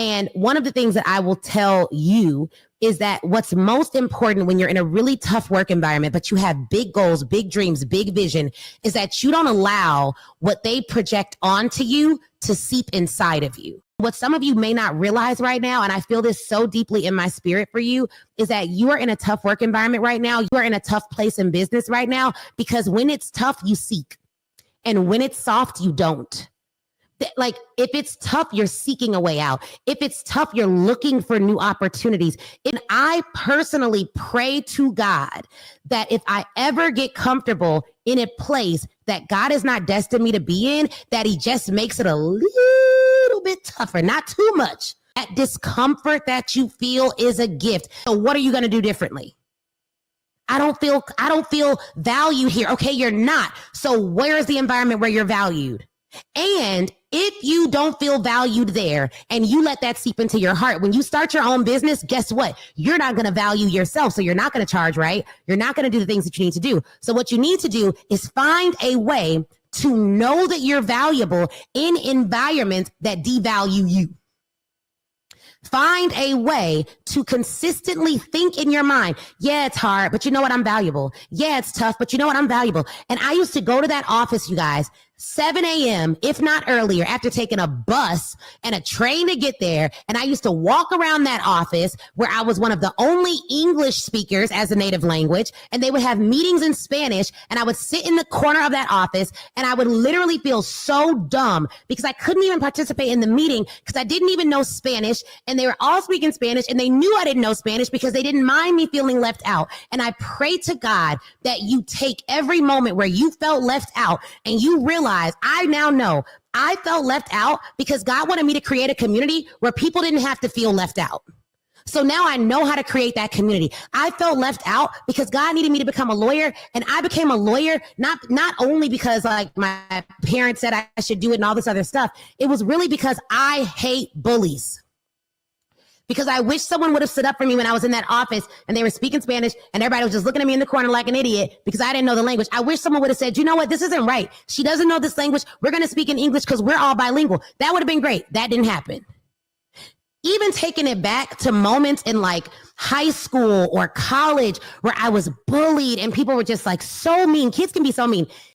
And one of the things that I will tell you is that what's most important when you're in a really tough work environment, but you have big goals, big dreams, big vision, is that you don't allow what they project onto you to seep inside of you. What some of you may not realize right now, and I feel this so deeply in my spirit for you, is that you are in a tough work environment right now. You are in a tough place in business right now, because when it's tough, you seek. And when it's soft, you don't. Like, if it's tough, you're seeking a way out. If it's tough, you're looking for new opportunities. And I personally pray to God that if I ever get comfortable in a place that God is not destined me to be in, that he just makes it a little bit tougher, not too much. That discomfort that you feel is a gift. So what are you going to do differently? I don't feel value here. Okay, you're not. So where is the environment where you're valued? And if you don't feel valued there and you let that seep into your heart, when you start your own business, guess what? You're not going to value yourself. So you're not going to charge, right? You're not going to do the things that you need to do. So what you need to do is find a way to know that you're valuable in environments that devalue you. Find a way to consistently think in your mind, yeah, it's hard, but you know what? I'm valuable. Yeah, it's tough, but you know what? I'm valuable. And I used to go to that office, you guys, 7 a.m., if not earlier, after taking a bus and a train to get there. And I used to walk around that office where I was one of the only English speakers as a native language. And they would have meetings in Spanish. And I would sit in the corner of that office and I would literally feel so dumb because I couldn't even participate in the meeting because I didn't even know Spanish. And they were all speaking Spanish and they knew I didn't know Spanish because they didn't mind me feeling left out. And I pray to God that you take every moment where you felt left out and you realize I now know I felt left out because God wanted me to create a community where people didn't have to feel left out. So now I know how to create that community. I felt left out because God needed me to become a lawyer, and I became a lawyer not only because like my parents said I should do it and all this other stuff. It was really because I hate bullies. Because I wish someone would have stood up for me when I was in that office and they were speaking Spanish and everybody was just looking at me in the corner like an idiot because I didn't know the language. I wish someone would have said, you know what, this isn't right. She doesn't know this language. We're going to speak in English because we're all bilingual. That would have been great. That didn't happen. Even taking it back to moments in like high school or college where I was bullied and people were just like so mean. Kids can be so mean.